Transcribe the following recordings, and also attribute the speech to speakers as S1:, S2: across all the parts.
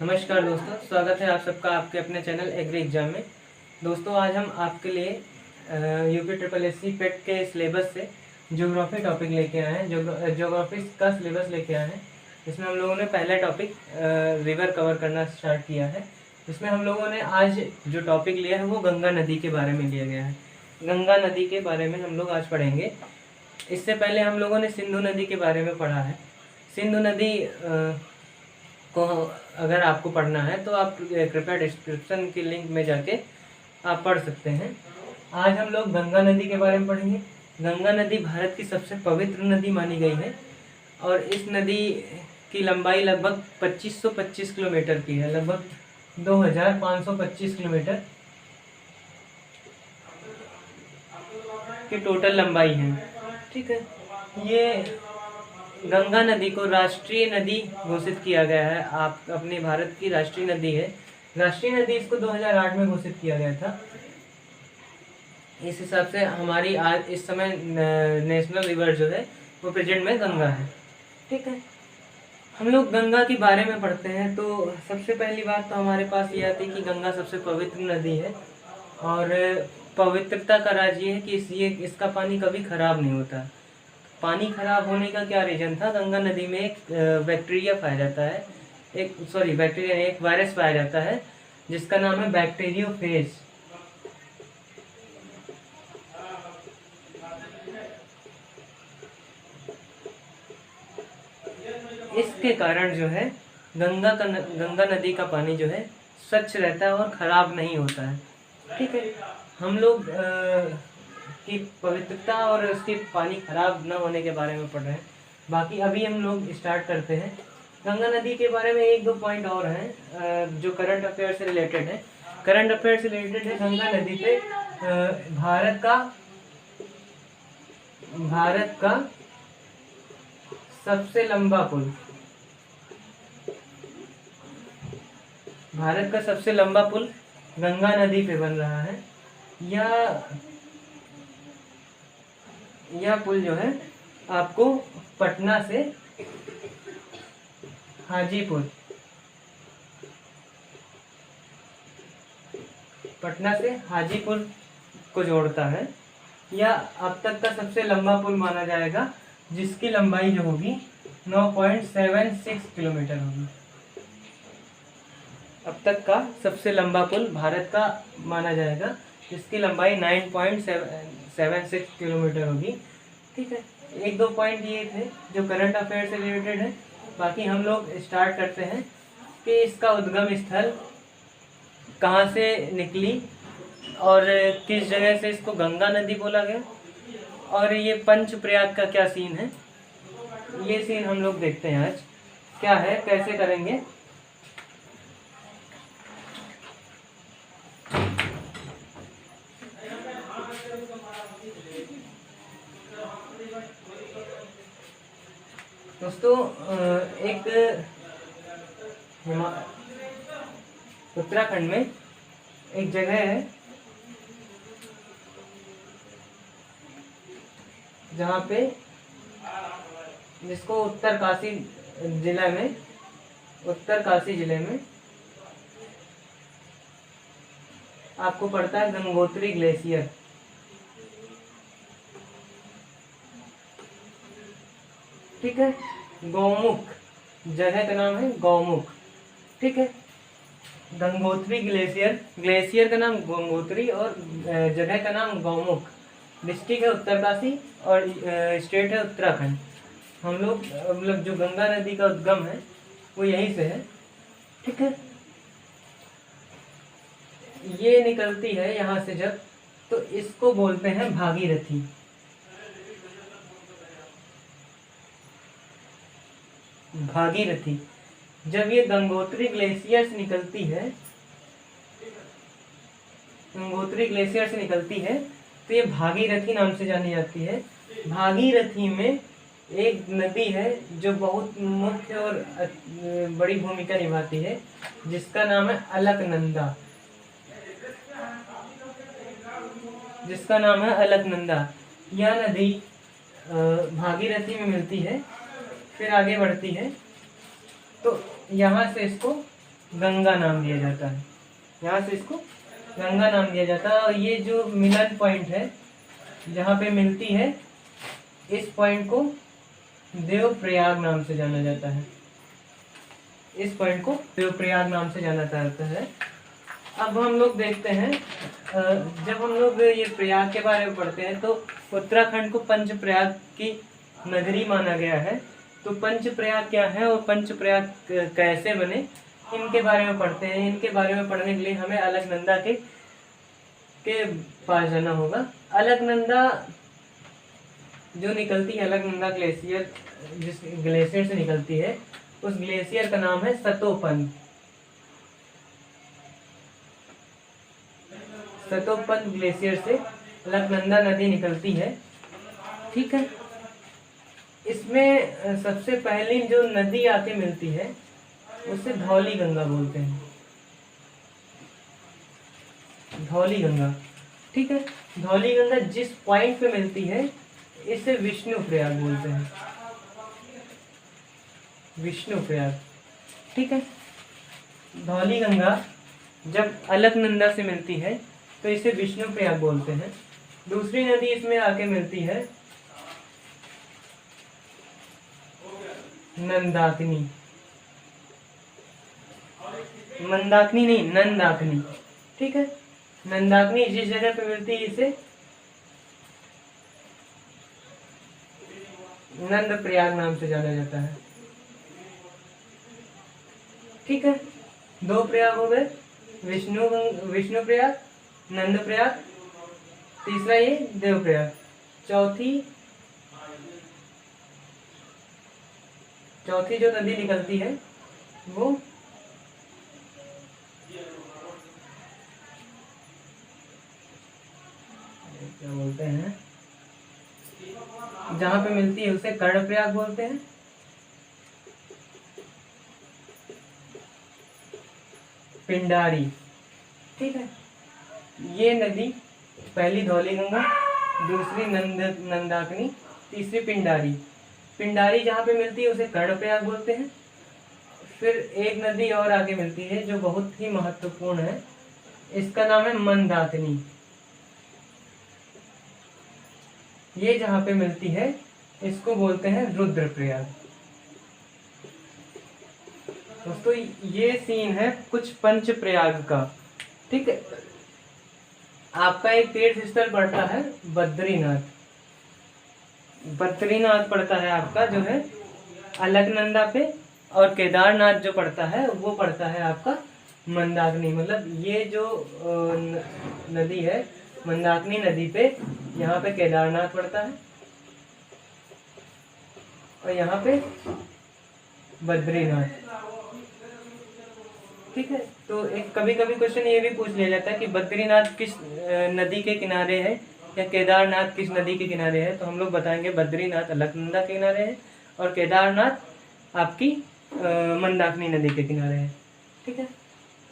S1: नमस्कार दोस्तों, स्वागत है आप सबका आपके अपने चैनल एग्री एग्जाम में। दोस्तों आज हम आपके लिए यूपी ट्रिपल एससी पेट के सिलेबस से ज्योग्राफी टॉपिक लेके आए हैं। ज्योग्राफी का सिलेबस लेके आए हैं। इसमें हम लोगों ने पहला टॉपिक रिवर कवर करना स्टार्ट किया है। इसमें हम लोगों ने आज जो टॉपिक लिया है वो गंगा नदी के बारे में लिया गया है। गंगा नदी के बारे में हम लोग आज पढ़ेंगे। इससे पहले हम लोगों ने सिंधु नदी के बारे में पढ़ा है। सिंधु नदी को अगर आपको पढ़ना है तो आप कृपया डिस्क्रिप्शन के लिंक में जाके आप पढ़ सकते हैं। आज हम लोग गंगा नदी के बारे में पढ़ेंगे। गंगा नदी भारत की सबसे पवित्र नदी मानी गई है और इस नदी की लंबाई लगभग 2525 किलोमीटर की है, लगभग 2525 किलोमीटर की टोटल लंबाई है। ठीक है, ये गंगा नदी को राष्ट्रीय नदी घोषित किया गया है। आप अपने भारत की राष्ट्रीय नदी है। राष्ट्रीय नदी इसको 2008 में घोषित किया गया था। इस हिसाब से हमारी आज इस समय नेशनल रिवर जो है वो प्रेजेंट में गंगा है। ठीक है, हम लोग गंगा के बारे में पढ़ते हैं तो सबसे पहली बात तो हमारे पास ये आती है कि गंगा सबसे पवित्र नदी है और पवित्रता का राज ये है कि इसका पानी कभी खराब नहीं होता। पानी खराब होने का क्या रीजन था? गंगा नदी में एक बैक्टीरिया पाया जाता है, एक वायरस पाया जाता है जिसका नाम है बैक्टीरियोफेज। इसके कारण जो है गंगा नदी का पानी जो है स्वच्छ रहता है और खराब नहीं होता है। ठीक है, हम लोग की पवित्रता और उसके पानी खराब न होने के बारे में पढ़ रहे हैं। बाकी अभी हम लोग स्टार्ट करते हैं। गंगा नदी के बारे में एक दो पॉइंट और हैं जो करंट अफेयर से रिलेटेड है। करंट अफेयर से रिलेटेड है गंगा नदी पे भारत का सबसे लंबा पुल, भारत का सबसे लंबा पुल गंगा नदी पे बन रहा है। यह पुल जो है आपको पटना से हाजीपुर को जोड़ता है। यह अब तक का सबसे लंबा पुल माना जाएगा जिसकी लंबाई जो होगी 9.76 किलोमीटर होगी। अब तक का सबसे लंबा पुल भारत का माना जाएगा जिसकी लंबाई 9.76 किलोमीटर होगी। ठीक है, एक दो पॉइंट ये थे जो करंट अफेयर से रिलेटेड है। बाकी हम लोग स्टार्ट करते हैं कि इसका उद्गम स्थल कहाँ से निकली और किस जगह से इसको गंगा नदी बोला गया और ये पंचप्रयाग का क्या सीन है। ये सीन हम लोग देखते हैं आज क्या है, कैसे करेंगे। दोस्तों एक उत्तराखंड में एक जगह है जहाँ पे जिसको उत्तरकाशी जिले में आपको पड़ता है गंगोत्री ग्लेशियर। ठीक है, गौमुख जगह का नाम है गौमुख। ठीक है, गंगोत्री ग्लेशियर का नाम गंगोत्री और जगह का नाम गौमुख। डिस्ट्रिक्ट है उत्तरकाशी और स्टेट है उत्तराखंड। हम लोग मतलब जो गंगा नदी का उद्गम है वो यहीं से है। ठीक है, ये निकलती है यहाँ से जब, तो इसको बोलते हैं भागीरथी। जब ये गंगोत्री ग्लेशियर से निकलती है तो ये भागीरथी नाम से जानी जाती है। भागीरथी में एक नदी है जो बहुत मुख्य और बड़ी भूमिका निभाती है जिसका नाम है अलकनंदा। यह नदी भागीरथी में मिलती है, फिर आगे बढ़ती है तो यहाँ से इसको गंगा नाम दिया जाता है। यहाँ से इसको गंगा नाम दिया जाता है। और ये जो मिलन पॉइंट है जहाँ पे मिलती है, इस पॉइंट को देवप्रयाग नाम से जाना जाता है। इस पॉइंट को देवप्रयाग नाम से जाना जाता है। अब हम लोग देखते हैं, जब हम लोग ये प्रयाग के बारे में पढ़ते हैं तो उत्तराखंड को पंच प्रयाग की नगरी माना गया है। तो पंच प्रयाग क्या है और पंच प्रयाग कैसे बने, इनके बारे में पढ़ते हैं। इनके बारे में पढ़ने के लिए हमें अलकनंदा के पास जाना होगा। अलकनंदा जो निकलती है, अलकनंदा ग्लेशियर, जिस ग्लेशियर से निकलती है, उस ग्लेशियर का नाम है सतोपन। सतोपन ग्लेशियर से अलकनंदा नदी निकलती है। ठीक है, इसमें सबसे पहली जो नदी आके मिलती है उसे धौली गंगा बोलते हैं। धौली गंगा, ठीक है। धौली गंगा जिस पॉइंट पे मिलती है इसे विष्णु प्रयाग बोलते हैं। विष्णु प्रयाग, ठीक है। धौली गंगा जब अलकनंदा से मिलती है तो इसे विष्णु प्रयाग बोलते हैं। दूसरी नदी इसमें आके मिलती है नंदाकिनी। मंदाकिनी नहीं, नंदाकिनी, ठीक है। नंदाकिनी जिस जगह पे मिलती है इसे नंद प्रयाग नाम से जाना जाता है। ठीक है, दो प्रयाग हो गए, विष्णु प्रयाग, नंद प्रयाग, तीसरा ये देव प्रयाग। चौथी जो नदी निकलती है वो क्या बोलते हैं, जहां पे मिलती है उसे कर्णप्रयाग बोलते हैं। पिंडारी, ठीक है। ये नदी, पहली धौली गंगा, दूसरी नंदाकिनी, तीसरी पिंडारी। पिंडारी जहाँ पे मिलती है उसे कर्णप्रयाग बोलते हैं। फिर एक नदी और आगे मिलती है जो बहुत ही महत्वपूर्ण है, इसका नाम है मंदाकिनी। ये जहाँ पे मिलती है इसको बोलते हैं रुद्रप्रयाग। दोस्तों ये सीन है कुछ पंच प्रयाग का, ठीक है। आपका एक तीर्थ स्थल पड़ता है बद्रीनाथ। बद्रीनाथ पड़ता है आपका जो है अलकनंदा पे, और केदारनाथ जो पड़ता है वो पड़ता है आपका मंदाकिनी। मतलब ये जो नदी है मंदाकिनी नदी पे, यहाँ पे केदारनाथ पड़ता है और यहाँ पे बद्रीनाथ, ठीक है। तो एक कभी कभी क्वेश्चन ये भी पूछ लिया जाता है कि बद्रीनाथ किस नदी के किनारे है या केदारनाथ किस नदी के किनारे है। तो हम लोग बताएंगे बद्रीनाथ अलकनंदा के किनारे है और केदारनाथ आपकी मंदाकिनी नदी के किनारे है, ठीक है।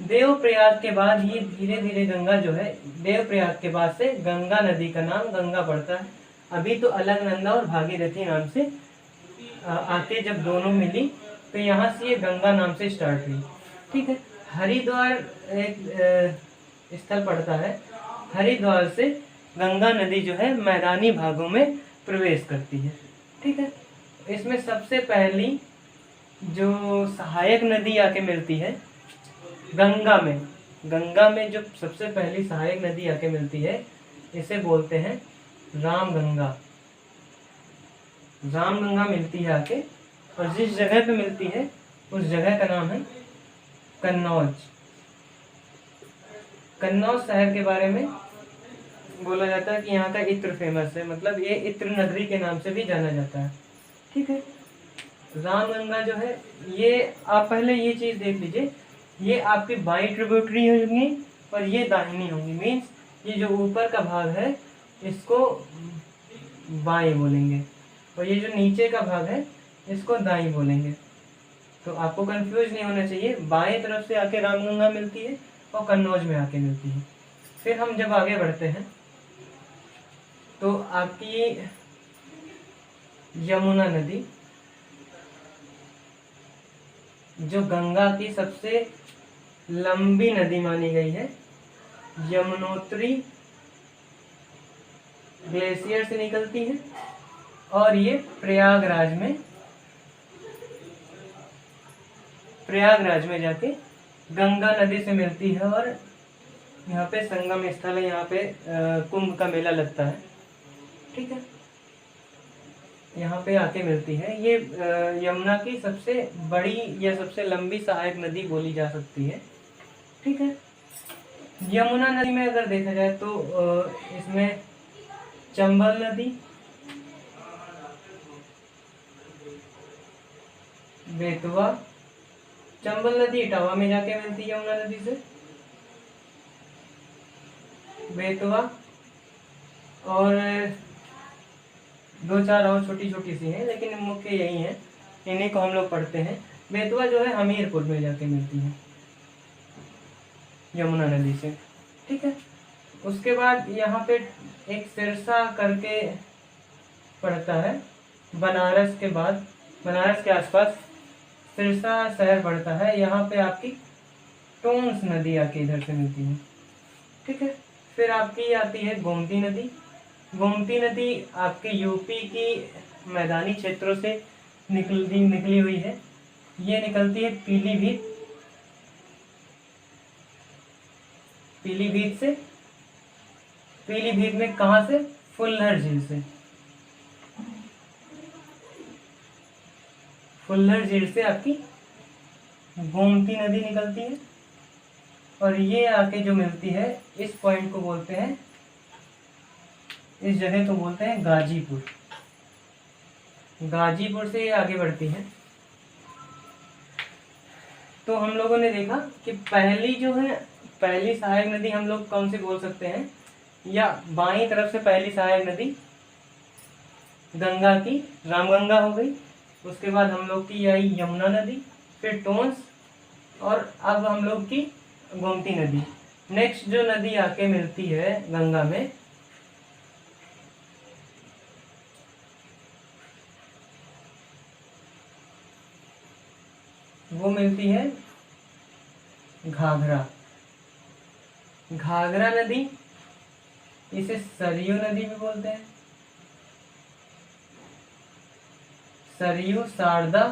S1: देवप्रयाग के बाद ये धीरे धीरे गंगा जो है, देवप्रयाग के बाद से गंगा नदी का नाम गंगा पड़ता है। अभी तो अलकनंदा और भागीरथी नाम से आके जब दोनों मिली तो यहाँ से ये गंगा नाम से स्टार्ट हुई, ठीक है। हरिद्वार एक स्थल पड़ता है, हरिद्वार से गंगा नदी जो है मैदानी भागों में प्रवेश करती है, ठीक है। इसमें सबसे पहली जो सहायक नदी आके मिलती है गंगा में जो सबसे पहली सहायक नदी आके मिलती है इसे बोलते हैं रामगंगा। रामगंगा मिलती है आके, और जिस जगह पे मिलती है उस जगह का नाम है कन्नौज। कन्नौज शहर के बारे में बोला जाता है कि यहाँ का इत्र फेमस है, मतलब ये इत्र नगरी के नाम से भी जाना जाता है, ठीक है। रामगंगा जो है ये आप पहले ये चीज देख लीजिए, ये आपकी बाई ट्रिब्यूटरी होंगी और ये दाहिनी होंगी। मीन्स ये जो ऊपर का भाग है इसको बाएं बोलेंगे और ये जो नीचे का भाग है इसको दाएं बोलेंगे। तो आपको कंफ्यूज नहीं होना चाहिए, बाएं तरफ से आके रामगंगा मिलती है और कन्नौज में आके मिलती है। फिर हम जब आगे बढ़ते हैं तो आपकी यमुना नदी जो गंगा की सबसे लंबी नदी मानी गई है। यमुनोत्री ग्लेशियर से निकलती है और ये प्रयागराज में जाके गंगा नदी से मिलती है और यहाँ पे संगम स्थल है, यहाँ पे कुंभ का मेला लगता है। ठीक है, यहाँ पे आके मिलती है। ये यमुना की सबसे बड़ी या सबसे लंबी सहायक नदी बोली जा सकती है। ठीक है, यमुना नदी में अगर देखा जाए तो इसमें चंबल नदी, बेतवा, चंबल नदी इटावा में जाके मिलती है यमुना नदी से, बेतवा, और दो चार और छोटी छोटी सी हैं, लेकिन मुख्य यही है, इन्हीं को हम लोग पढ़ते हैं। बेतवा जो है हमीरपुर में जाके मिलती है यमुना नदी से। ठीक है, उसके बाद यहाँ पे एक सिरसा करके पड़ता है, बनारस के बाद, बनारस के आसपास सिरसा शहर पड़ता है, यहाँ पे आपकी टोंस नदी आके इधर से मिलती है। ठीक है, फिर आपकी आती है गोमती नदी। गोमती नदी आपके यूपी की मैदानी क्षेत्रों से निकली हुई है। ये निकलती है पीलीभीत से। पीलीभीत में कहाँ से? फुल्लर झील से। फुल्लर झील से आपकी गोमती नदी निकलती है और ये आके जो मिलती है, इस पॉइंट को बोलते हैं, इस जगह को बोलते हैं गाजीपुर। गाजीपुर से ये आगे बढ़ती है। तो हम लोगों ने देखा कि पहली सहायक नदी हम लोग कौन सी बोल सकते हैं, या बाईं तरफ से पहली सहायक नदी गंगा की रामगंगा हो गई। उसके बाद हम लोग की आई यमुना नदी, फिर टोंस, और अब हम लोग की गोमती नदी। नेक्स्ट जो नदी आके मिलती है गंगा में, वो मिलती है घाघरा। घाघरा नदी, इसे सरयू नदी भी बोलते हैं, सरयू, शारदा।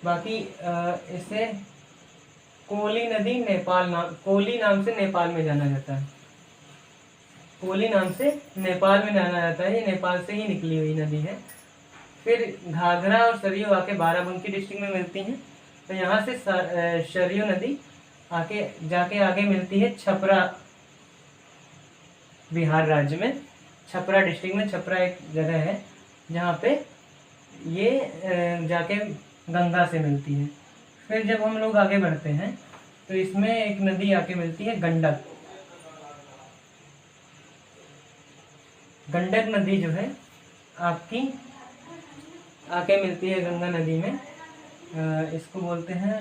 S1: बाकी इसे कोली नदी, कोली नाम से नेपाल में जाना जाता है। कोली नाम से नेपाल में जाना जाता है, ये नेपाल से ही निकली हुई नदी है। फिर घाघरा और सरयू आके बाराबंकी डिस्ट्रिक्ट में मिलती हैं। तो यहाँ से सरयू नदी जाके आगे मिलती है छपरा, बिहार राज्य में, छपरा डिस्ट्रिक्ट में। छपरा एक जगह है जहाँ पे ये जाके गंगा से मिलती है। फिर जब हम लोग आगे बढ़ते हैं तो इसमें एक नदी आके मिलती है गंडक। गंडक नदी जो है आपकी आके मिलती है गंगा नदी में। इसको बोलते हैं,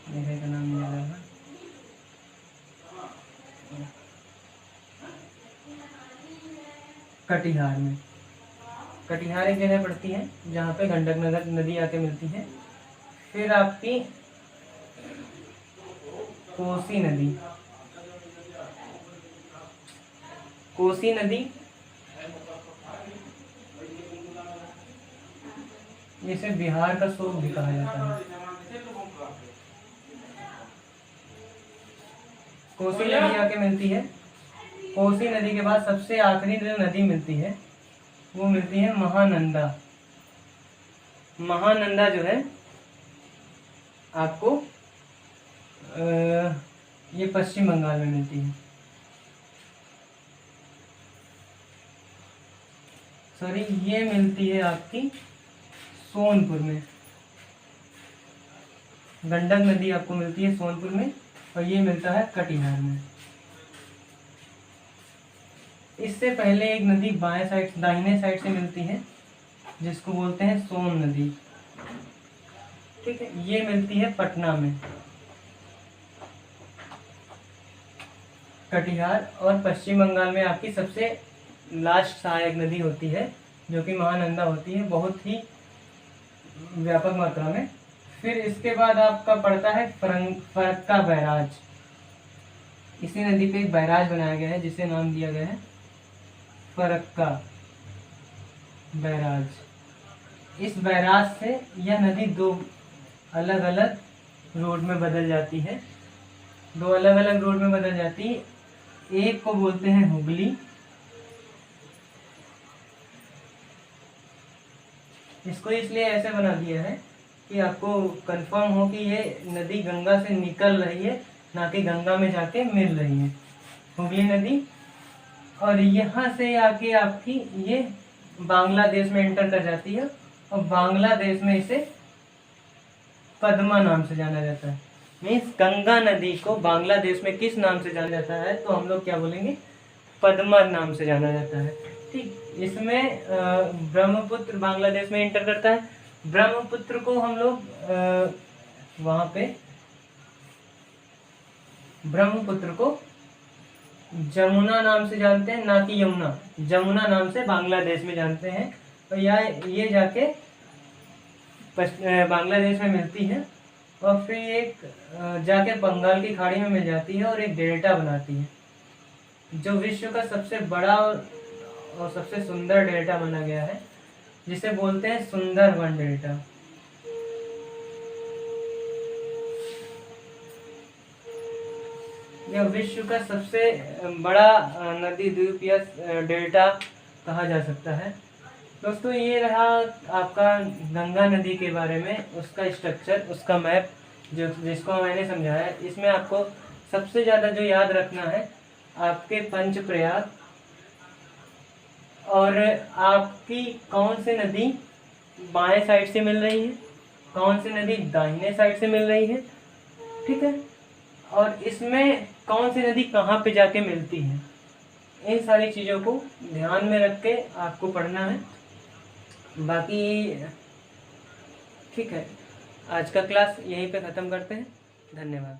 S1: जगह का नाम नहीं याद आ रहा, कटिहार में। कटिहार एक जगह पड़ती है जहाँ पे गंडक नदी आके मिलती है। फिर आपकी कोसी नदी, कोसी नदी इसे बिहार का शोक भी कहा जाता है। कोसी नदी आके मिलती है। कोसी नदी के बाद सबसे आखिरी जो नदी मिलती है वो मिलती है महानंदा। महानंदा जो है आपको ये पश्चिम बंगाल में मिलती है, सॉरी, ये मिलती है आपकी सोनपुर में। गंडक नदी आपको मिलती है सोनपुर में और ये मिलता है कटिहार में। इससे पहले एक नदी दाहिने साइड से मिलती है जिसको बोलते हैं सोन नदी। ठीक है, ये मिलती है पटना में। कटिहार और पश्चिम बंगाल में आपकी सबसे लास्ट सहायक नदी होती है जो कि महानंदा होती है। बहुत ही व्यापक मात्रा में। फिर इसके बाद आपका पड़ता है फरक्का बैराज। इसी नदी पे एक बैराज बनाया गया है जिसे नाम दिया गया है फरक्का बैराज। इस बैराज से यह नदी दो अलग अलग रोड में बदल जाती है, दो अलग अलग रोड में बदल जाती है। एक को बोलते हैं हुगली, इसको इसलिए ऐसे बना दिया है कि आपको कंफर्म हो कि ये नदी गंगा से निकल रही है, ना कि गंगा में जाके मिल रही है, हुगली नदी। और यहाँ से आके आपकी ये बांग्लादेश में एंटर कर जाती है और बांग्लादेश में इसे पद्मा नाम से जाना जाता है। मीन्स गंगा नदी को बांग्लादेश में किस नाम से जाना जाता है, तो हम लोग क्या बोलेंगे, पद्मा नाम से जाना जाता है। ठीक, इसमें ब्रह्मपुत्र बांग्लादेश में एंटर करता है। ब्रह्मपुत्र को हम लोग वहाँ पे ब्रह्मपुत्र को जमुना नाम से जानते हैं, ना कि यमुना। जमुना नाम से बांग्लादेश में जानते हैं। और ये जाके बांग्लादेश में मिलती है और फिर एक जाके बंगाल की खाड़ी में मिल जाती है और एक डेल्टा बनाती है, जो विश्व का सबसे बड़ा और सबसे सुंदर डेल्टा माना गया है, जिसे बोलते हैं सुंदरबन डेल्टा। यह विश्व का सबसे बड़ा नदी द्वीप या डेल्टा कहा जा सकता है। दोस्तों, ये रहा आपका गंगा नदी के बारे में, उसका स्ट्रक्चर, उसका मैप जिसको मैंने समझाया। इसमें आपको सबसे ज़्यादा जो याद रखना है, आपके पंचप्रयाग और आपकी कौन सी नदी बाएं साइड से मिल रही है, कौन सी नदी दाहिने साइड से मिल रही है, ठीक है, और इसमें कौन सी नदी कहाँ पे जाके मिलती है। इन सारी चीज़ों को ध्यान में रख के आपको पढ़ना है। बाकी ठीक है, आज का क्लास यहीं पे ख़त्म करते हैं। धन्यवाद।